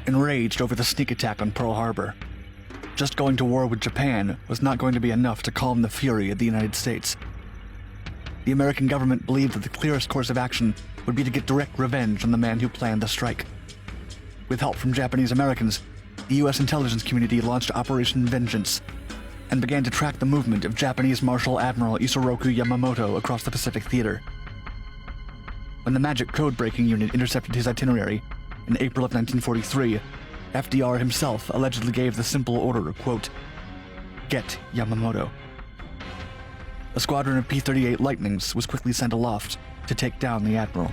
enraged over the sneak attack on Pearl Harbor. Just going to war with Japan was not going to be enough to calm the fury of the United States. The American government believed that the clearest course of action would be to get direct revenge on the man who planned the strike. With help from Japanese Americans, the U.S. intelligence community launched Operation Vengeance and began to track the movement of Japanese Marshal Admiral Isoroku Yamamoto across the Pacific Theater. When the Magic Code-breaking unit intercepted his itinerary in April of 1943, FDR himself allegedly gave the simple order, quote, "Get Yamamoto." A squadron of P-38 Lightnings was quickly sent aloft to take down the admiral.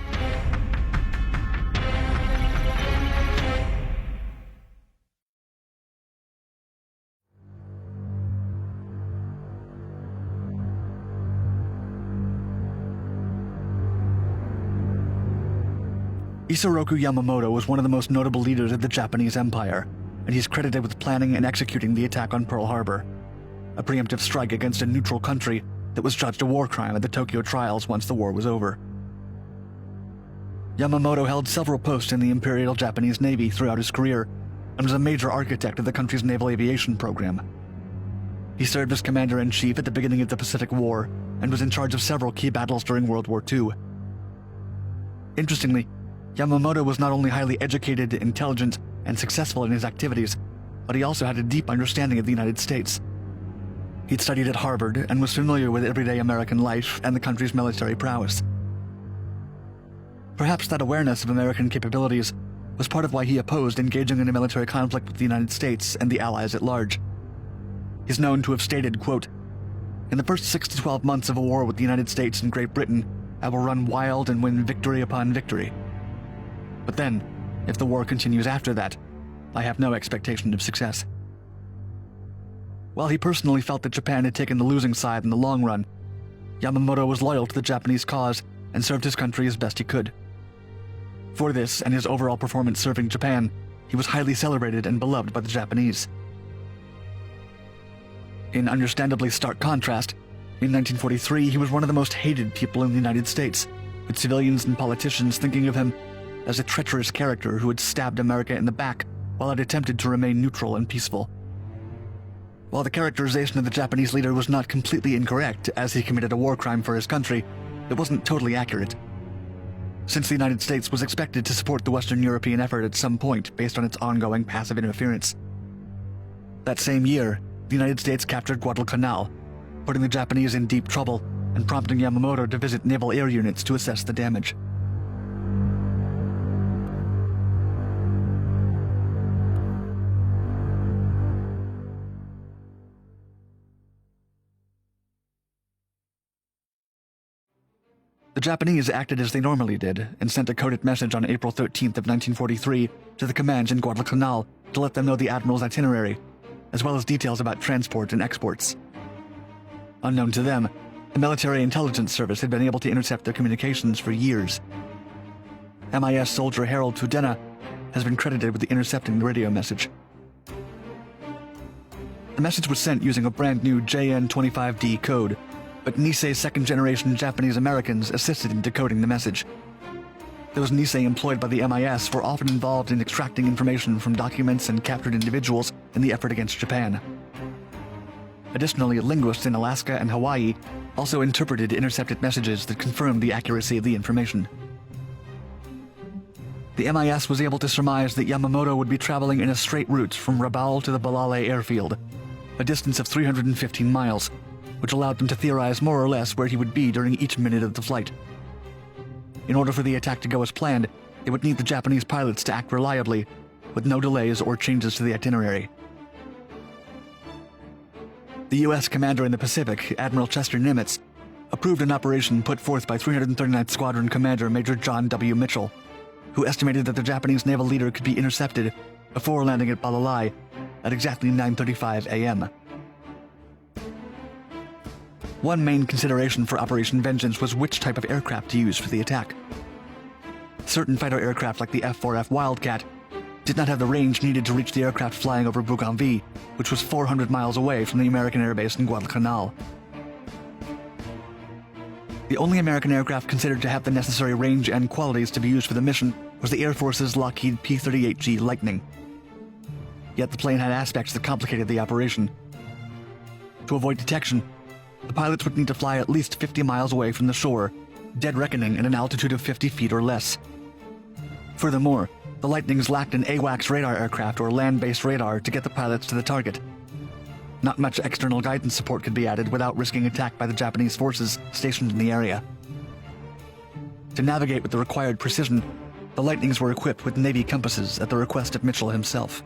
Isoroku Yamamoto was one of the most notable leaders of the Japanese Empire, and he's credited with planning and executing the attack on Pearl Harbor, a preemptive strike against a neutral country that was judged a war crime at the Tokyo trials once the war was over. Yamamoto held several posts in the Imperial Japanese Navy throughout his career and was a major architect of the country's naval aviation program. He served as commander-in-chief at the beginning of the Pacific War and was in charge of several key battles during World War II. Interestingly, Yamamoto was not only highly educated, intelligent, and successful in his activities, but he also had a deep understanding of the United States. He'd studied at Harvard and was familiar with everyday American life and the country's military prowess. Perhaps that awareness of American capabilities was part of why he opposed engaging in a military conflict with the United States and the Allies at large. He's known to have stated, quote, "In the first 6 to 12 months of a war with the United States and Great Britain, I will run wild and win victory upon victory. But then, if the war continues after that, I have no expectation of success." While he personally felt that Japan had taken the losing side in the long run, Yamamoto was loyal to the Japanese cause and served his country as best he could. For this and his overall performance serving Japan, he was highly celebrated and beloved by the Japanese. In understandably stark contrast, in 1943 he was one of the most hated people in the United States, with civilians and politicians thinking of him as a treacherous character who had stabbed America in the back while it attempted to remain neutral and peaceful. While the characterization of the Japanese leader was not completely incorrect, as he committed a war crime for his country, it wasn't totally accurate. Since the United States was expected to support the Western European effort at some point based on its ongoing passive interference. That same year, the United States captured Guadalcanal, putting the Japanese in deep trouble and prompting Yamamoto to visit naval air units to assess the damage. The Japanese acted as they normally did and sent a coded message on April 13th of 1943 to the commands in Guadalcanal to let them know the admiral's itinerary, as well as details about transport and exports. Unknown to them, the military intelligence service had been able to intercept their communications for years. MIS soldier Harold Tudena has been credited with intercepting the radio message. The message was sent using a brand new JN25D code, but Nisei's second-generation Japanese Americans assisted in decoding the message. Those Nisei employed by the MIS were often involved in extracting information from documents and captured individuals in the effort against Japan. Additionally, linguists in Alaska and Hawaii also interpreted intercepted messages that confirmed the accuracy of the information. The MIS was able to surmise that Yamamoto would be traveling in a straight route from Rabaul to the Balale airfield, a distance of 315 miles, which allowed them to theorize more or less where he would be during each minute of the flight. In order for the attack to go as planned, they would need the Japanese pilots to act reliably, with no delays or changes to the itinerary. The U.S. commander in the Pacific, Admiral Chester Nimitz, approved an operation put forth by 339th Squadron Commander Major John W. Mitchell, who estimated that the Japanese naval leader could be intercepted before landing at Balalai at exactly 9:35 a.m. One main consideration for Operation Vengeance was which type of aircraft to use for the attack. Certain fighter aircraft like the F-4F Wildcat did not have the range needed to reach the aircraft flying over Bougainville, which was 400 miles away from the American airbase in Guadalcanal. The only American aircraft considered to have the necessary range and qualities to be used for the mission was the Air Force's Lockheed P-38G Lightning, yet the plane had aspects that complicated the operation. To avoid detection, the pilots would need to fly at least 50 miles away from the shore, dead reckoning at an altitude of 50 feet or less. Furthermore, the Lightnings lacked an AWACS radar aircraft or land-based radar to get the pilots to the target. Not much external guidance support could be added without risking attack by the Japanese forces stationed in the area. To navigate with the required precision, the Lightnings were equipped with Navy compasses at the request of Mitchell himself.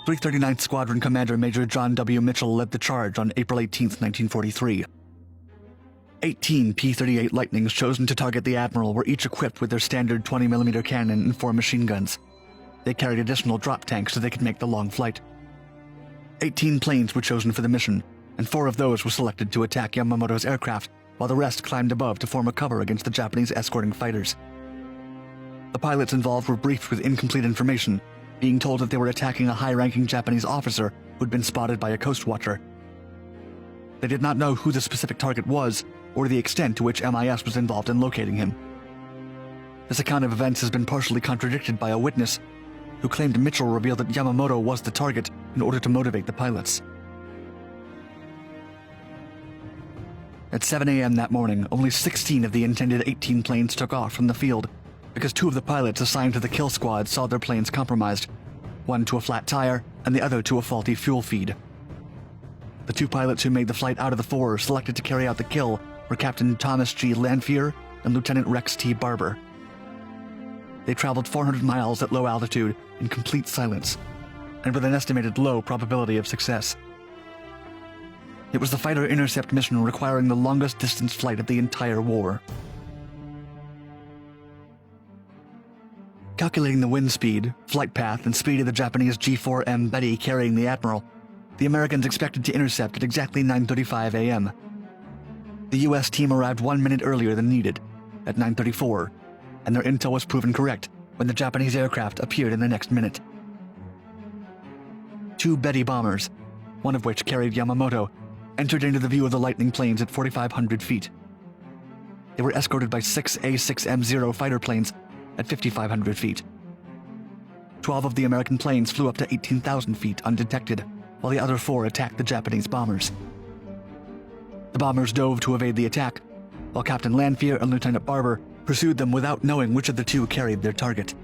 The 339th Squadron Commander Major John W. Mitchell led the charge on April 18, 1943. 18 P-38 Lightnings chosen to target the Admiral were each equipped with their standard 20mm cannon and 4 machine guns. They carried additional drop tanks so they could make the long flight. 18 planes were chosen for the mission, and 4 of those were selected to attack Yamamoto's aircraft, while the rest climbed above to form a cover against the Japanese escorting fighters. The pilots involved were briefed with incomplete information, being told that they were attacking a high-ranking Japanese officer who had been spotted by a coast watcher. They did not know who the specific target was or the extent to which MIS was involved in locating him. This account of events has been partially contradicted by a witness who claimed Mitchell revealed that Yamamoto was the target in order to motivate the pilots. At 7 a.m. that morning, only 16 of the intended 18 planes took off from the field because 2 of the pilots assigned to the kill squad saw their planes compromised, one to a flat tire and the other to a faulty fuel feed. The 2 pilots who made the flight out of the 4 selected to carry out the kill were Captain Thomas G. Lanphier and Lieutenant Rex T. Barber. They traveled 400 miles at low altitude in complete silence, and with an estimated low probability of success. It was the fighter intercept mission requiring the longest distance flight of the entire war. Calculating the wind speed, flight path, and speed of the Japanese G-4M Betty carrying the Admiral, the Americans expected to intercept at exactly 9:35 a.m. The U.S. team arrived 1 minute earlier than needed, at 9:34, and their intel was proven correct when the Japanese aircraft appeared in the next minute. 2 Betty bombers, one of which carried Yamamoto, entered into the view of the Lightning planes at 4,500 feet. They were escorted by 6 A-6M0 fighter planes at 5,500 feet. 12 of the American planes flew up to 18,000 feet undetected, while the other 4 attacked the Japanese bombers. The bombers dove to evade the attack, while Captain Lanphier and Lieutenant Barber pursued them without knowing which of the 2 carried their target.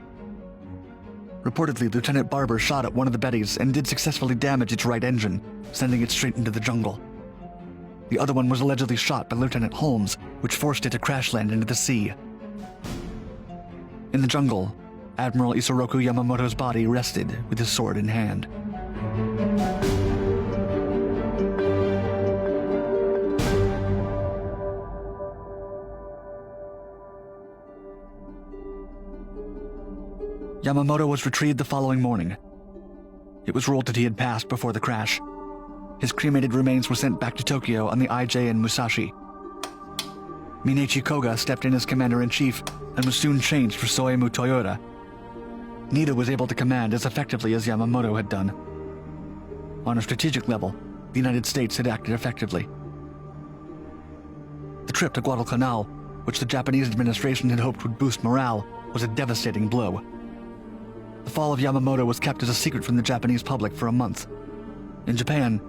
Reportedly, Lieutenant Barber shot at one of the Bettys and did successfully damage its right engine, sending it straight into the jungle. The other one was allegedly shot by Lieutenant Holmes, which forced it to crash land into the sea. In the jungle, Admiral Isoroku Yamamoto's body rested with his sword in hand. Yamamoto was retrieved the following morning. It was ruled that he had passed before the crash. His cremated remains were sent back to Tokyo on the IJN Musashi. Minechi Koga stepped in as commander-in-chief and was soon changed for Soemu Toyota. Neither was able to command as effectively as Yamamoto had done. On a strategic level, the United States had acted effectively. The trip to Guadalcanal, which the Japanese administration had hoped would boost morale, was a devastating blow. The fall of Yamamoto was kept as a secret from the Japanese public for a month. In Japan,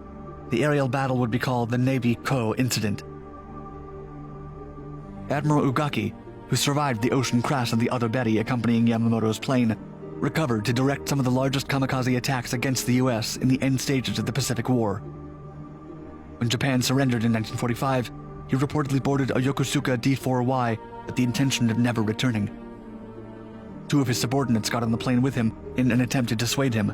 the aerial battle would be called the Navy-Ko incident. Admiral Ugaki, who survived the ocean crash of the other Betty accompanying Yamamoto's plane, recovered to direct some of the largest kamikaze attacks against the U.S. in the end stages of the Pacific War. When Japan surrendered in 1945, he reportedly boarded a Yokosuka D-4Y with the intention of never returning. 2 of his subordinates got on the plane with him in an attempt to dissuade him.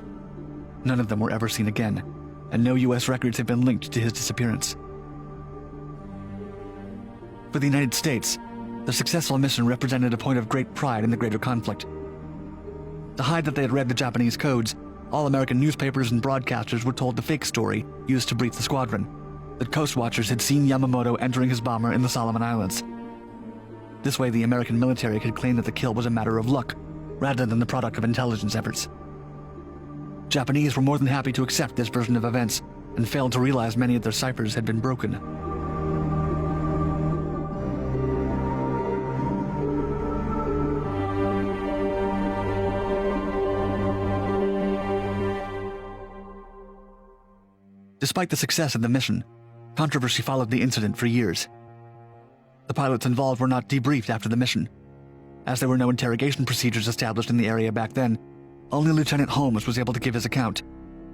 None of them were ever seen again, and no U.S. records have been linked to his disappearance. For the United States, the successful mission represented a point of great pride in the greater conflict. To hide that they had read the Japanese codes, all American newspapers and broadcasters were told the fake story used to brief the squadron, that coast watchers had seen Yamamoto entering his bomber in the Solomon Islands. This way, the American military could claim that the kill was a matter of luck, rather than the product of intelligence efforts. Japanese were more than happy to accept this version of events, and failed to realize many of their ciphers had been broken. Despite the success of the mission, controversy followed the incident for years. The pilots involved were not debriefed after the mission. As there were no interrogation procedures established in the area back then, only Lieutenant Holmes was able to give his account,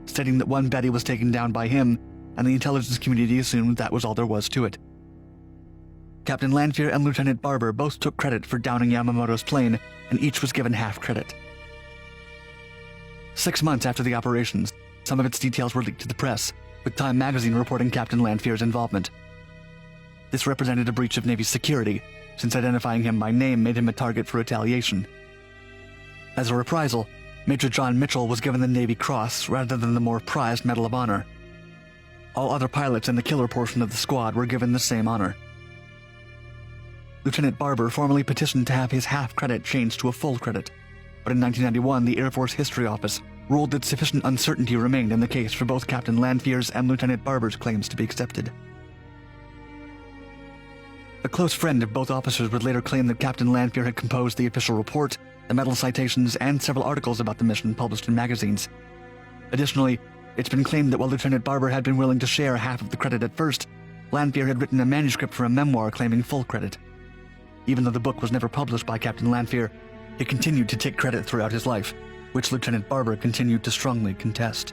stating that one Betty was taken down by him, and the intelligence community assumed that was all there was to it. Captain Lanfear and Lieutenant Barber both took credit for downing Yamamoto's plane, and each was given half credit. 6 months after the operations, some of its details were leaked to the press, with Time magazine reporting Captain Lanfear's involvement. This represented a breach of Navy security, since identifying him by name made him a target for retaliation. As a reprisal, Major John Mitchell was given the Navy Cross rather than the more prized Medal of Honor. All other pilots in the killer portion of the squad were given the same honor. Lieutenant Barber formally petitioned to have his half credit changed to a full credit, but in 1991 the Air Force History Office ruled that sufficient uncertainty remained in the case for both Captain Lanfear's and Lieutenant Barber's claims to be accepted. A close friend of both officers would later claim that Captain Lanfear had composed the official report, the medal citations, and several articles about the mission published in magazines. Additionally, it's been claimed that while Lieutenant Barber had been willing to share half of the credit at first, Lanfear had written a manuscript for a memoir claiming full credit. Even though the book was never published by Captain Lanfear, he continued to take credit throughout his life, which Lieutenant Barber continued to strongly contest.